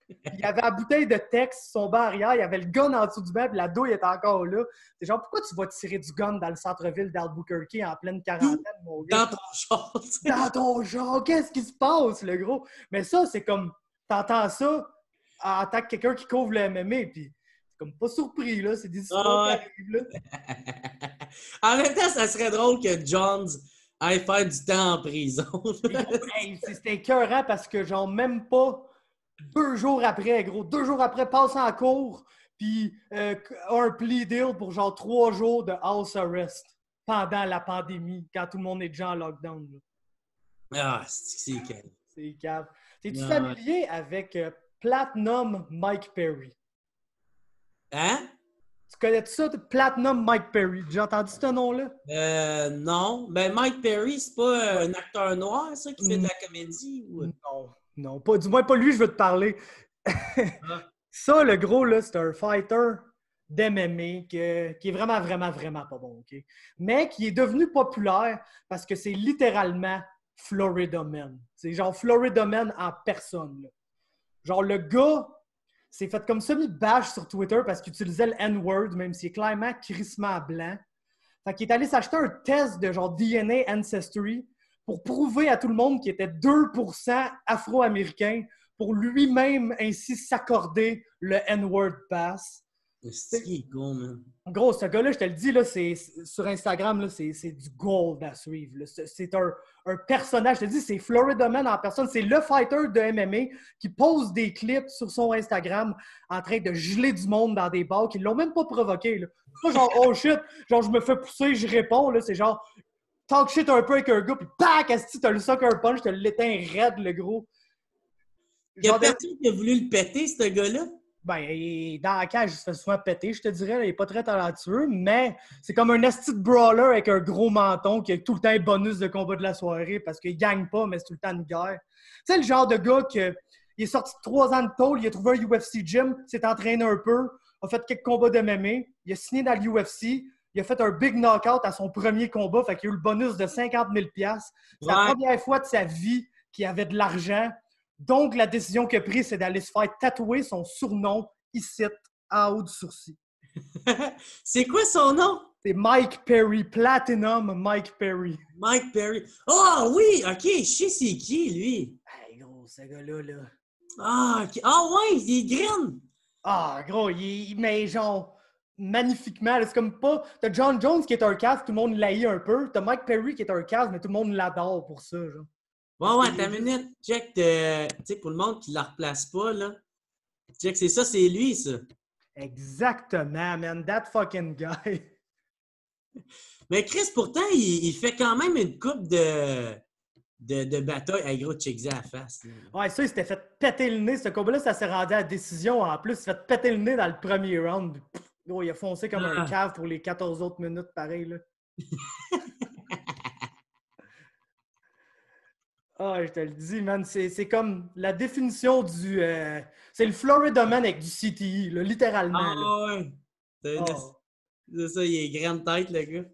Il y avait la bouteille de texte, son banc arrière, il y avait le gun en dessous du banc, puis la douille était encore là. C'est genre, pourquoi tu vas tirer du gun dans le centre-ville d'Albuquerque en pleine quarantaine, mon gars? Dans ton char. Dans ton char, qu'est-ce qui se passe, le gros? Mais ça, c'est comme, t'entends ça en tant que quelqu'un qui couvre le MMA, puis c'est comme pas surpris, là, c'est des histoires qui arrivent, là. En même temps, ça serait drôle que Jones aille faire du temps en prison. C'était écœurant parce que, genre, même pas 2 jours après, gros, 2 jours après, passe en cours, puis un plea deal pour genre 3 jours de house arrest pendant la pandémie, quand tout le monde est déjà en lockdown. Là. Ah, c'est calme. C'est cave. T'es-tu familier avec Platinum Mike Perry? Hein? Tu connais ça, Platinum Mike Perry? J'ai entendu ce nom-là? Non. Ben, Mike Perry, c'est pas un acteur noir, ça, qui fait de la comédie? Ou... Non, pas, du moins pas lui, je veux te parler. Ça, le gros, là, c'est un fighter d'MMA qui est vraiment, vraiment, vraiment pas bon, OK? Mais qui est devenu populaire parce que c'est littéralement Florida Man. C'est genre Florida Man en personne, là. Genre, le gars s'est fait comme semi-bash sur Twitter parce qu'il utilisait le N-word, même s'il est clairement crissement blanc. Fait qu'il est allé s'acheter un test de genre DNA Ancestry pour prouver à tout le monde qu'il était 2% afro-américain pour lui-même ainsi s'accorder le N-word pass. C'est qui est con, man. Gros, ce gars-là, je te le dis, là, sur Instagram, là, c'est du gold à suivre. Là. C'est un personnage, je te dis, c'est Florida Man en personne. C'est le fighter de MMA qui pose des clips sur son Instagram en train de geler du monde dans des bars qui l'ont même pas provoqué. Là. Pas genre, oh shit, genre je me fais pousser, je réponds. Là, c'est genre, talk shit un peu avec un gars, puis pack, esti, t'as le sucker punch, t'as l'éteint raide, le gros. Il y a personne qui a voulu le péter, ce gars-là? Ben, dans la cage, il se fait souvent péter, je te dirais. Il n'est pas très talentueux, mais c'est comme un esti de brawler avec un gros menton qui a tout le temps un bonus de combat de la soirée parce qu'il gagne pas, mais c'est tout le temps une guerre. Tu sais, le genre de gars qui est sorti de 3 ans de tôle, il a trouvé un UFC gym, s'est entraîné un peu, a fait quelques combats de MMA, il a signé dans l'UFC, il a fait un big knockout à son premier combat, fait qu'il a eu le bonus de 50 000 $. C'est la première fois de sa vie qu'il avait de l'argent. Donc, la décision qu'il a prise, c'est d'aller se faire tatouer son surnom ici, en haut du sourcil. C'est quoi son nom? C'est Mike Perry, Platinum Mike Perry. Mike Perry. Oh oui, OK, je sais c'est qui, lui. Hey, gros, ce gars-là, là. Ah, okay. Ouais, il est green. Ah, gros, il met genre magnifiquement. C'est comme pas... T'as John Jones qui est un cave, tout le monde l'haït un peu. T'as Mike Perry qui est un cave, mais tout le monde l'adore pour ça, genre. Ouais, t'as une minute. Check, tu sais, pour le monde qui ne la replace pas, là. Check, c'est ça, c'est lui, ça. Exactement, man. That fucking guy. Mais Chris, pourtant, il fait quand même une coupe de bataille. Hey, gros, check ça à la face. Là. Ouais, ça, il s'était fait péter le nez. Ce combat-là, ça s'est rendu à la décision. En plus, il s'est fait péter le nez dans le premier round. Gros, il a foncé comme un cave pour les 14 autres minutes, pareil, là. Ah, je te le dis, man, c'est comme la définition du... c'est le Florida Man avec du CTE, là, littéralement. Ah ouais! C'est ça, il est grande tête, le gars.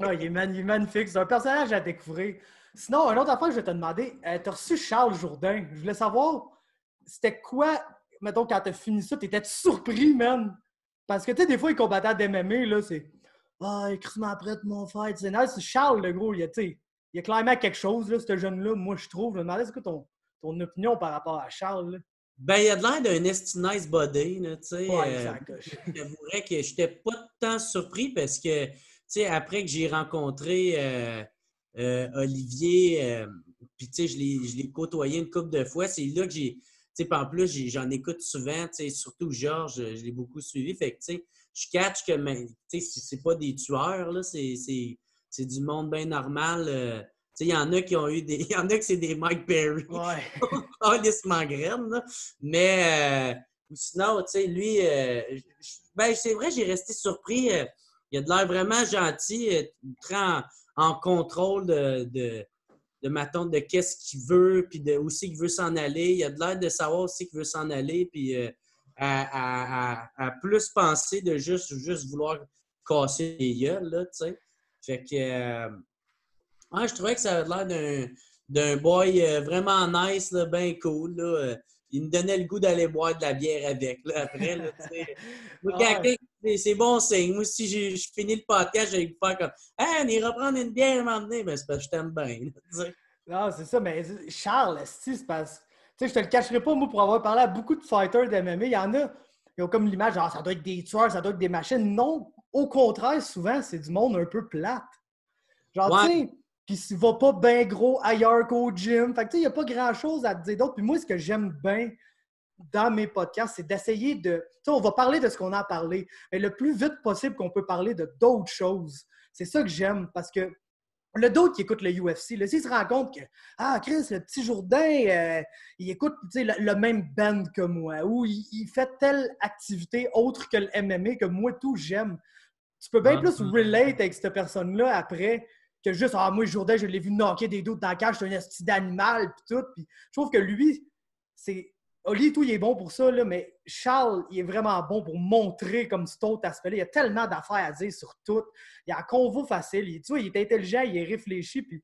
Ah, il est magnifique. C'est un personnage à découvrir. Sinon, un autre affaire que je vais te demander, t'as reçu Charles Jourdain. Je voulais savoir, c'était quoi, mettons, quand t'as fini ça, t'étais surpris, man? Parce que, tu sais, des fois, les combattants d'MMA, là, c'est... Ah, écris-moi après de mon fight. C'est nice. Charles, le gros, il a clairement quelque chose, là, ce jeune-là, moi, je trouve. Je me demandais, c'est quoi ton opinion par rapport à Charles, là? Ben, il a de l'air d'un esti nice body, tu sais. Ouais, exact. J'avouerais que j'étais pas tant surpris parce que, tu sais, après que j'ai rencontré Olivier, puis, tu sais, je l'ai côtoyé une couple de fois, c'est là que j'ai... Tu sais, en plus, j'en écoute souvent, tu sais, surtout Georges, je l'ai beaucoup suivi, fait que, tu sais, je catch que, tu sais, c'est pas des tueurs, là, c'est du monde bien normal, tu sais, il y en a qui ont eu des... Il y en a que c'est des Mike Perry. Ouais. Calissement graine, là. Mais sinon, tu sais, lui, ben, c'est vrai, j'ai resté surpris. Il a de l'air vraiment gentil, très en contrôle de ma tante, de qu'est-ce qu'il veut, puis de aussi qu'il veut s'en aller. Il a de l'air de savoir aussi qu'il veut s'en aller, puis à plus penser de juste vouloir casser les gueules, là, tu sais. Fait que... ouais, je trouvais que ça avait l'air d'un boy vraiment nice, là, bien cool. Là. Il me donnait le goût d'aller boire de la bière avec. Là, après, là, moi, c'est bon signe. Moi, si je finis le podcast, je vais lui faire comme « Hey, on ira prendre une bière à un moment donné. » Ben, c'est parce que je t'aime bien. Là, non, c'est ça. Mais Charles, c'est parce que je te le cacherai pas, moi, pour avoir parlé à beaucoup de fighters d'MMA, il y en a, ils ont comme l'image, genre, ça doit être des tueurs, ça doit être des machines. Non, au contraire, souvent, c'est du monde un peu plate. Genre, ouais. tu sais, puis s'il va pas bien gros ailleurs qu'au gym. Fait que, tu sais, il n'y a pas grand-chose à te dire d'autre. Puis moi, ce que j'aime bien dans mes podcasts, c'est d'essayer de... Tu sais, on va parler de ce qu'on a parlé, mais le plus vite possible qu'on peut parler de d'autres choses. C'est ça que j'aime, parce que le d'autres qui écoute le UFC, là, s'il se rend compte que « Ah, Chris, le petit Jourdain, il écoute le même band que moi, ou il fait telle activité autre que le MMA que moi, tout, j'aime. » Tu peux bien plus relate avec cette personne-là après que juste « Ah, moi, Jourdain, je l'ai vu knocker des doutes dans la cage, c'est un esti d'animal, puis tout. » Puis je trouve que lui, c'est... Oli, tout, il est bon pour ça, là, mais Charles, il est vraiment bon pour montrer comme cet autre aspect-là. Il y a tellement d'affaires à dire sur tout. Il a un convo facile. Tu vois, il est intelligent, il est réfléchi, puis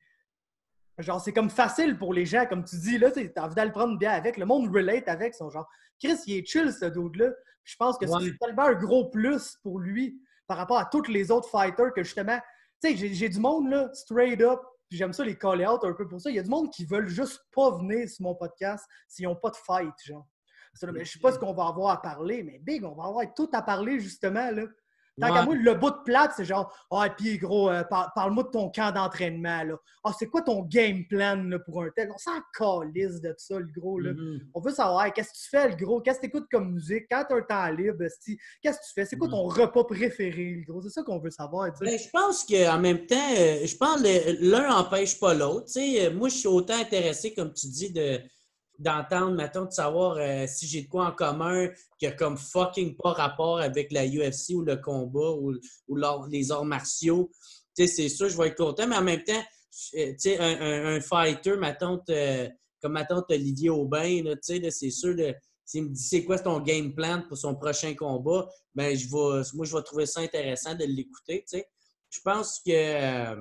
genre, c'est comme facile pour les gens, comme tu dis, là, t'as envie d'aller prendre bien avec. Le monde relate avec son genre. Chris, il est chill, ce dude-là. Je pense que c'est tellement un gros plus pour lui par rapport à tous les autres fighters que justement, tu sais, j'ai du monde, là, straight up, puis j'aime ça les call out un peu pour ça. Il y a du monde qui veulent juste pas venir sur mon podcast s'ils n'ont pas de fight, genre. Je sais pas ce qu'on va avoir à parler, mais big, on va avoir tout à parler, justement, là. Tant qu'à moi, le bout de plate, c'est genre, puis gros, parle-moi de ton camp d'entraînement, là. C'est quoi ton game plan là, pour un tel? On s'en calisse de ça, le gros, là. On veut savoir, qu'est-ce que tu fais, le gros? Qu'est-ce que tu écoutes comme musique? Quand tu as un temps libre, qu'est-ce que tu fais? C'est quoi ton repas préféré, le gros? C'est ça qu'on veut savoir, tu sais. Je pense qu'en même temps, je pense que l'un n'empêche pas l'autre. Moi, je suis autant intéressé, comme tu dis, d'entendre, mettons, de savoir si j'ai de quoi en commun qui a comme fucking pas rapport avec la UFC ou le combat ou les arts martiaux. C'est sûr, je vais être content, mais en même temps, un fighter, mettons, comme mettons Olivier Aubin, là, c'est sûr, s'il me dit c'est quoi ton game plan pour son prochain combat, ben moi, je vais trouver ça intéressant de l'écouter. Je pense que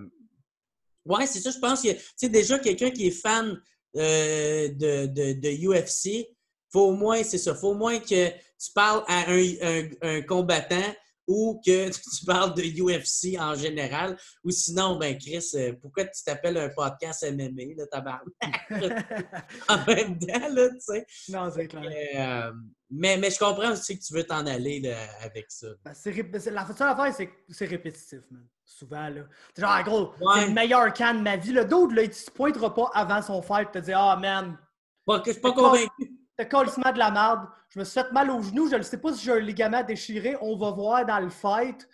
ouais, c'est ça, je pense que déjà quelqu'un qui est fan de UFC, faut au moins, c'est ça, faut au moins que tu parles à un combattant ou que tu parles de UFC en général, ou sinon, ben Chris, pourquoi tu t'appelles un podcast MMA, là, tabarnak? En même temps, là, tu sais. Non, c'est clair. Mais je comprends aussi que tu veux t'en aller là, avec ça. La seule affaire, c'est que c'est répétitif, man. Souvent, là. T'es genre, gros, c'est le meilleur camp de ma vie. Le d'autre, là, il ne se pointera pas avant son fight et te dire, man. Je suis pas convaincu. T'as colissement de la merde. Je me suis fait mal au genou. Je ne sais pas si j'ai un ligament déchiré. On va voir dans le fight.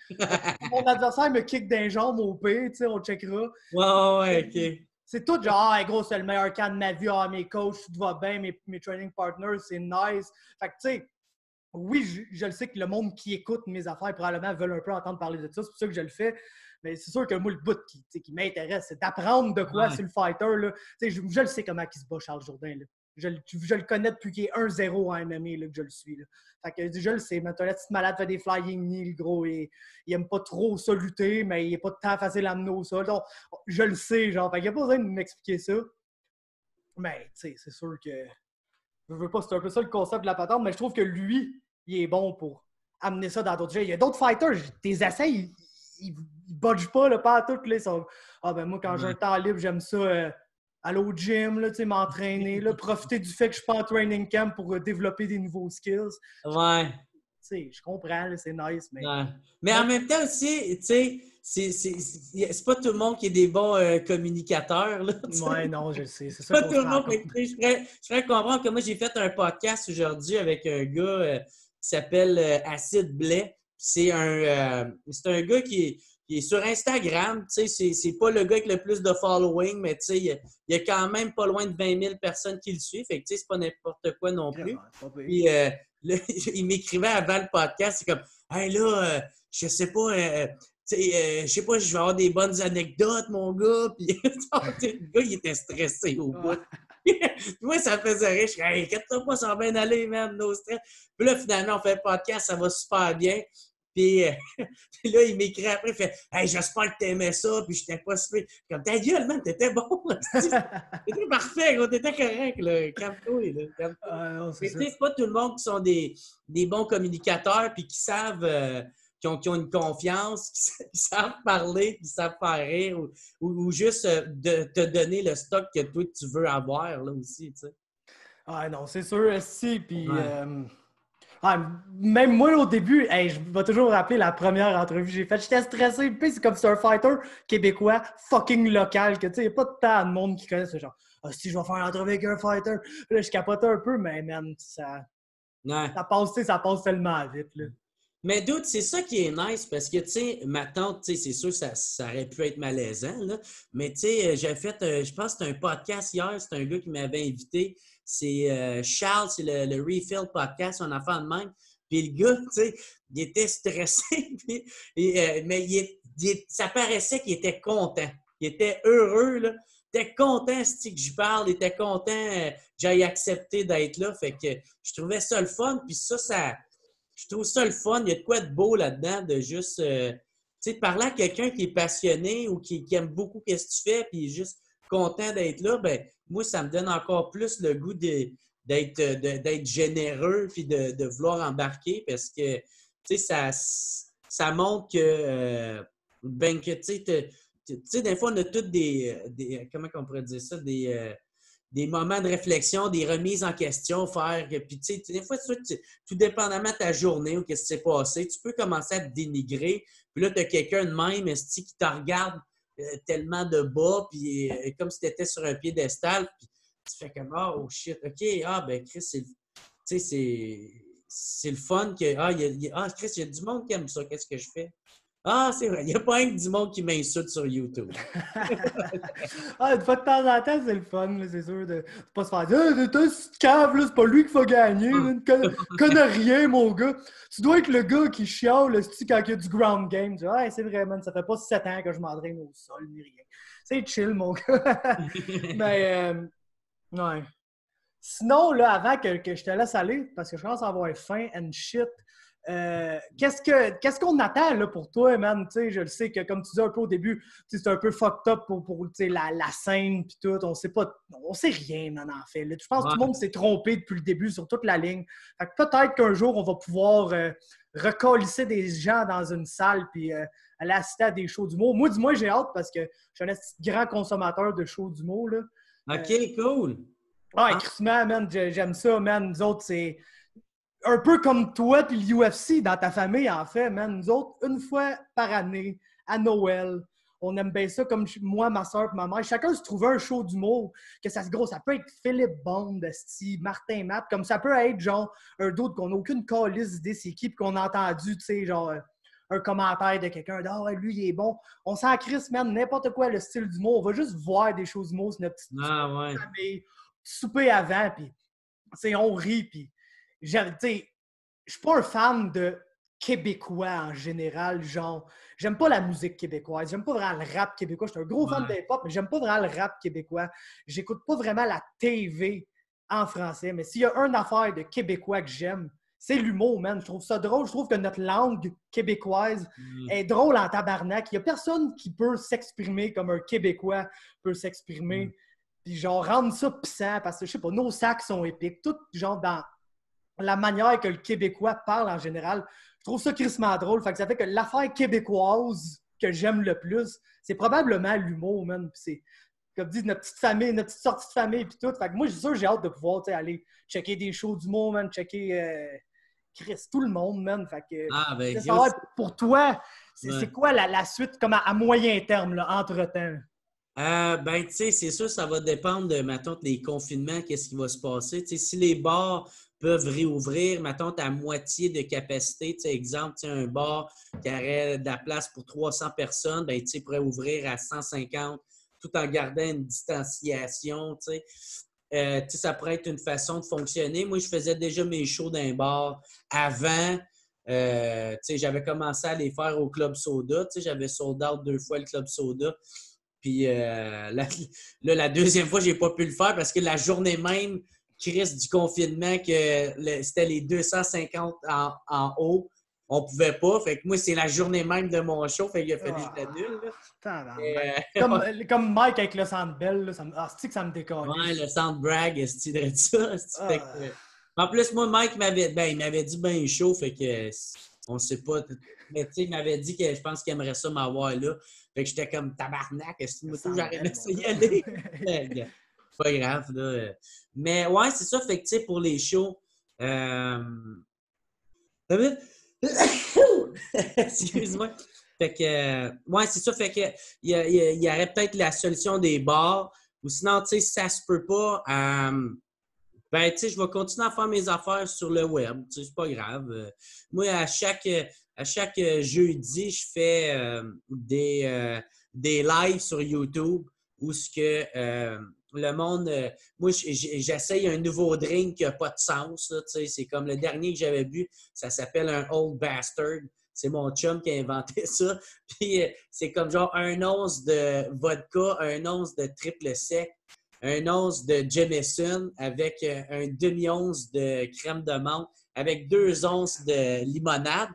Mon adversaire me kick d'un jambe au pire. Tu sais, on checkera. Ouais, OK. C'est tout genre, gros, c'est le meilleur camp de ma vie. Mes coachs, tout va bien. Mes training partners, c'est nice. Fait que, tu sais, oui, je le sais que le monde qui écoute mes affaires probablement veulent un peu entendre parler de ça. C'est pour ça que je le fais. Mais c'est sûr que moi, le bout qui m'intéresse, c'est d'apprendre de quoi sur le fighter. Là. Je le sais comment il se bat, Charles Jourdain. Là. Je le connais depuis qu'il est 1-0 en MMA là, que je le suis. Là. Fait que je le sais. Maintenant, la petite malade fait des flying knees, le gros. Il aime pas trop ça lutter, mais il n'est pas de temps facile à amener au sol. Donc, je le sais, genre. Fait qu'il n'y a pas besoin de m'expliquer ça. Mais, tu sais, c'est sûr que... Je veux pas, c'est un peu ça le concept de la patente, mais je trouve que lui, il est bon pour amener ça dans d'autres jeux. Il y a d'autres fighters, tes essais, ils budgent pas, là, pas à tout. Là, ils sont, moi, quand j'ai un temps libre, j'aime ça aller au gym, là, m'entraîner, là, profiter du fait que je suis pas en training camp pour développer des nouveaux skills. Ouais. Je comprends, là, c'est nice, mais... Ouais. Mais en même temps aussi, tu sais, c'est pas tout le monde qui est des bons communicateurs. Là, ouais, non, je le sais. C'est pas tout le monde. Je ferais comprendre que moi, j'ai fait un podcast aujourd'hui avec un gars qui s'appelle Acid Blais. C'est un gars qui est sur Instagram. Tu sais, c'est pas le gars avec le plus de following, mais tu sais, il y a quand même pas loin de 20 000 personnes qui le suivent. Fait que tu sais, c'est pas n'importe quoi non plus. Puis là, il m'écrivait avant le podcast, c'est comme « Hey là, je sais pas, je sais pas, je vais avoir des bonnes anecdotes, mon gars. » Puis le gars, il était stressé au bout. Moi, ça me faisait rire. Je suis « Hey, inquiète-toi pas, ça va bien aller, man, no stress. » Puis là, finalement, on fait le podcast, ça va super bien. Puis là, il m'écrit après, il fait « Hey, j'espère que t'aimais ça. » Puis j'étais pas super. Comme ta gueule, man, t'étais bon. T'étais parfait, gros, t'étais correct, là. Calme-toi, là. C'est pas tout le monde qui sont des bons communicateurs puis qui savent, qui ont une confiance, qui savent parler, qui savent faire rire ou juste de te donner le stock que toi, tu veux avoir, là aussi, tu sais. Ah non, c'est sûr, si, puis... même moi, au début, je vais toujours rappeler la première entrevue que j'ai faite. J'étais stressé. Puis c'est comme si c'est un fighter québécois fucking local. Que tu sais, il n'y a pas tant de monde qui connaît ce genre. Si je vais faire une entrevue avec un fighter. Là, je capotais un peu, mais man, ça passe tellement vite. Là. Mais d'autres, c'est ça qui est nice parce que, tu sais, ma tante, tu sais, c'est sûr que ça aurait pu être malaisant, là. Mais, tu sais, j'ai fait, je pense que c'était un podcast hier. C'est un gars qui m'avait invité. C'est Charles, c'est le Refill Podcast, un enfant de même. Puis le gars, tu sais, il était stressé. Mais ça paraissait qu'il était content. Il était heureux, là. Il était content, que j'y parle. Il était content que j'aille accepter d'être là. Fait que je trouvais ça le fun. Puis ça... Je trouve ça le fun. Il y a de quoi de beau là-dedans de juste, tu sais, de parler à quelqu'un qui est passionné ou qui aime beaucoup ce que tu fais puis est juste content d'être là, ben moi, ça me donne encore plus le goût d'être généreux puis de vouloir embarquer parce que, tu sais, ça montre que, que tu sais, des fois, on a tous des comment on pourrait dire ça, des des moments de réflexion, des remises en question, faire que, puis tu sais, des fois, tout dépendamment de ta journée ou qu'est-ce qui s'est passé, tu peux commencer à te dénigrer. Puis là, tu as quelqu'un de même, esti, qui te regarde tellement de bas, puis comme si tu étais sur un piédestal, puis tu fais comme, oh shit, OK, ben Chris, c'est le fun que, Chris, il y a du monde qui aime ça, qu'est-ce que je fais? Ah, c'est vrai, il n'y a pas un du monde qui m'insulte sur YouTube. Une fois de temps en temps, c'est le fun, là, c'est sûr, de pas se faire dire t'es un cave, là, c'est pas lui qui va gagner, connais rien, mon gars. Tu dois être le gars qui chiale quand il y a du ground game. Tu dis, c'est vrai, man, ça fait pas 7 ans que je m'entraîne au sol ni rien. C'est chill, mon gars. Mais, ouais. Sinon, là, avant que je te laisse aller, parce que je commence à avoir faim and shit, qu'est-ce qu'on attend là, pour toi, man? T'sais, je le sais que, comme tu disais un peu au début, c'est un peu fucked up pour la scène pis tout. On sait rien, man, en fait. Là. Je pense que tout le monde s'est trompé depuis le début sur toute la ligne. Fait que peut-être qu'un jour, on va pouvoir recolisser des gens dans une salle puis aller assister à des shows d'humour. Moi, du moins, j'ai hâte parce que je suis un grand consommateur de shows d'humour. Là. OK, cool. Ouais, Christmas, man, j'aime ça, man. Nous autres, c'est un peu comme toi puis l'UFC dans ta famille, en fait, man. Nous autres, une fois par année, à Noël, on aime bien ça, comme moi, ma soeur et ma mère. Chacun se trouvait un show d'humour, que ça peut être Philippe Bond, Martin Matt, comme ça peut être, genre, un d'autre qu'on n'a aucune calice d'idée c'est qui, puis qu'on a entendu, tu sais, genre, un commentaire de quelqu'un, lui, il est bon. On s'en crisse, man, n'importe quoi, le style d'humour. On va juste voir des choses d'humour sur notre petite famille, souper avant, puis on rit, puis je suis pas un fan de Québécois en général, genre, j'aime pas la musique québécoise, j'aime pas vraiment le rap québécois, je suis un gros fan de hip-hop, mais j'aime pas vraiment le rap québécois, j'écoute pas vraiment la TV en français, mais s'il y a une affaire de québécois que j'aime, c'est l'humour, man, je trouve ça drôle, je trouve que notre langue québécoise est drôle en tabarnak, il y a personne qui peut s'exprimer comme un Québécois peut s'exprimer, puis genre rendre ça pissant, parce que je sais pas, nos sacs sont épiques, tout genre dans la manière que le Québécois parle en général, je trouve ça crissement drôle. Fait que ça fait que l'affaire québécoise que j'aime le plus, c'est probablement l'humour, man. Puis c'est, comme dit, notre petite famille, notre petite sortie de famille, puis tout. Fait que moi, je suis sûr que j'ai hâte de pouvoir aller checker des shows d'humour, man, checker tout le monde, man. Fait que, savoir, pour toi, c'est quoi la suite comme à moyen terme, là, entre-temps? Tu sais, c'est sûr, ça va dépendre de, mettons, les confinements, qu'est-ce qui va se passer. Tu sais, si les bars peuvent réouvrir, mettons, à moitié de capacité, tu sais, exemple, tu sais, un bar qui aurait de la place pour 300 personnes, ben, tu sais, pourrait ouvrir à 150 tout en gardant une distanciation, tu sais. Ça pourrait être une façon de fonctionner. Moi, je faisais déjà mes shows d'un bar avant. Tu sais, j'avais commencé à les faire au Club Soda. Tu sais, j'avais sold out 2 fois le Club Soda. Puis la deuxième fois, je n'ai pas pu le faire parce que la journée même, Chris, du confinement, que c'était les 250 en haut, on ne pouvait pas. Fait que moi, c'est la journée même de mon show. Fait qu'il a fallu que je l'annule. Comme Mike avec le Centre Bell, c'est que ça me décolle. Ouais, le Centre Bragg, c'est de ça. En plus, moi, Mike il m'avait dit bien chaud, fait que on ne sait pas. Mais tu sais, il m'avait dit que je pense qu'il aimerait ça m'avoir là. Fait que j'étais comme tabarnak, est-ce que j'aurais aimé ça y aller? Pas grave, là. Mais ouais, c'est ça. Fait que tu sais, pour les shows. Excuse-moi. Fait que ouais, c'est ça. Fait que il y aurait peut-être la solution des bars. Ou sinon, tu sais, si ça se peut pas. Ben, tu sais, je vais continuer à faire mes affaires sur le web. Tu sais, c'est pas grave. Moi, à chaque jeudi, je fais des lives sur YouTube où ce que le monde... moi, j'essaye un nouveau drink qui n'a pas de sens. Là, tu sais, c'est comme le dernier que j'avais bu. Ça s'appelle un Old Bastard. C'est mon chum qui a inventé ça. Puis, c'est comme genre 1 once de vodka, 1 once de triple sec, 1 once de Jameson avec un demi-once de crème de menthe avec 2 onces de limonade.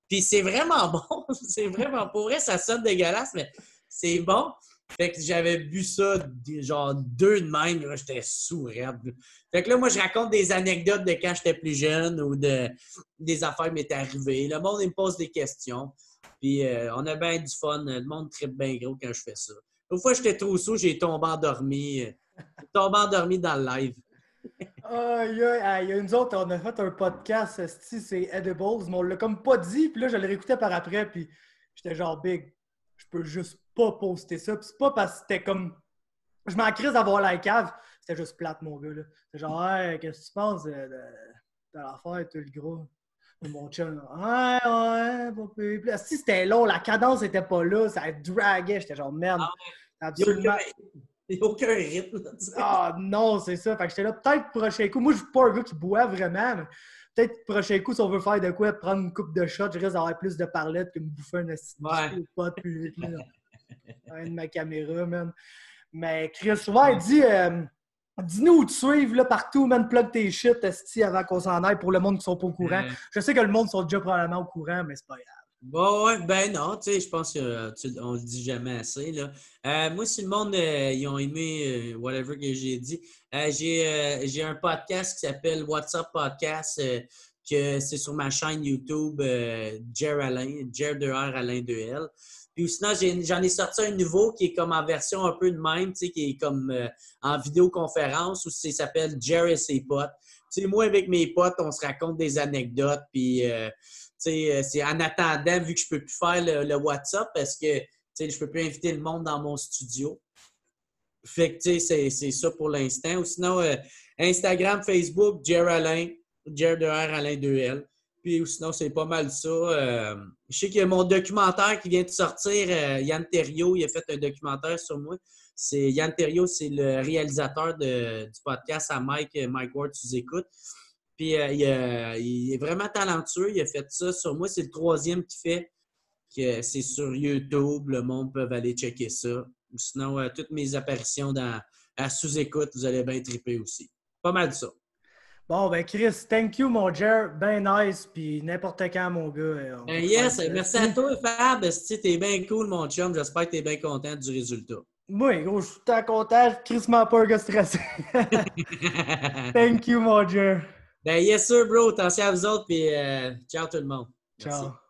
Puis c'est vraiment bon. C'est vraiment, pour vrai, ça sonne dégueulasse, mais c'est bon. Fait que j'avais bu ça, genre 2 de même. Là, j'étais sourd-raide. Fait que là, moi, je raconte des anecdotes de quand j'étais plus jeune ou des affaires qui m'étaient arrivées. Le monde, il me pose des questions. Puis on a bien du fun. Le monde tripe bien gros quand je fais ça. Une fois, j'étais trop sous, j'ai tombé endormi. Il tombe endormi dans le live. Il y a nous autres, on a fait un podcast, c'est Edibles, mais on l'a comme pas dit, puis là, je l'ai réécouté par après, puis j'étais genre, Big, je peux juste pas poster ça, puis c'est pas parce que c'était comme... Je m'en crise d'avoir la cave, c'était juste plate, mon gars, là. C'est genre, hey, qu'est-ce que tu penses de l'affaire, tout le gros? Mon chum, ouais, pas pire. Puis là, si c'était long, la cadence était pas là, ça draguait, j'étais genre, merde, absolument... Il n'y a aucun rythme. Ah non, c'est ça. Fait que j'étais là, peut-être prochain coup. Moi, je suis pas un gars qui boit vraiment, mais peut-être prochain coup, si on veut faire de quoi, prendre une coupe de shot, je risque d'avoir plus de parlettes que me bouffer un de pot plus vite. Là, de ma caméra, man. Mais Chris, dis-nous où te suivre là, partout, man. Plug tes shit avant qu'on s'en aille pour le monde qui sont pas au courant. Je sais que le monde sont déjà probablement au courant, mais c'est pas grave. Bon, ben non, tu sais, je pense qu'on le dit jamais assez, là. Moi, si le monde, ils ont aimé whatever que j'ai dit, j'ai un podcast qui s'appelle What's Up Podcast, que c'est sur ma chaîne YouTube, Jer Alain, Jer de R, Alain de L. Puis sinon, j'en ai sorti un nouveau qui est comme en version un peu de même, tu sais, qui est comme en vidéoconférence, où ça s'appelle Jer et ses potes. Tu sais, moi, avec mes potes, on se raconte des anecdotes, puis... c'est en attendant, vu que je ne peux plus faire le WhatsApp parce que je ne peux plus inviter le monde dans mon studio. Fait que c'est ça pour l'instant. Ou sinon, Instagram, Facebook, Jer Alain, Jer de R, Alain 2L. Puis ou sinon, c'est pas mal ça. Je sais qu'il y a mon documentaire qui vient de sortir. Yann Terriot, il a fait un documentaire sur moi. Yann Terriot, c'est le réalisateur du podcast à Mike Ward, tu écoutes. Puis il est vraiment talentueux. Il a fait ça sur moi. C'est le 3e qu'il fait. Que c'est sur YouTube. Le monde peut aller checker ça. Ou sinon, toutes mes apparitions à sous-écoute, vous allez bien triper aussi. Pas mal ça. Bon, ben Chris, thank you, mon Jer. Ben nice. Puis n'importe quand, mon gars. Yes, merci à toi, Fab. T'es bien cool, mon chum. J'espère que t'es bien content du résultat. Oui, gros, je suis tout content. Chris m'a pas un gars stressé. Thank you, mon Jer. Ben, yes, sir, bro. Attention à vous autres, puis ciao tout le monde. Ciao. Merci.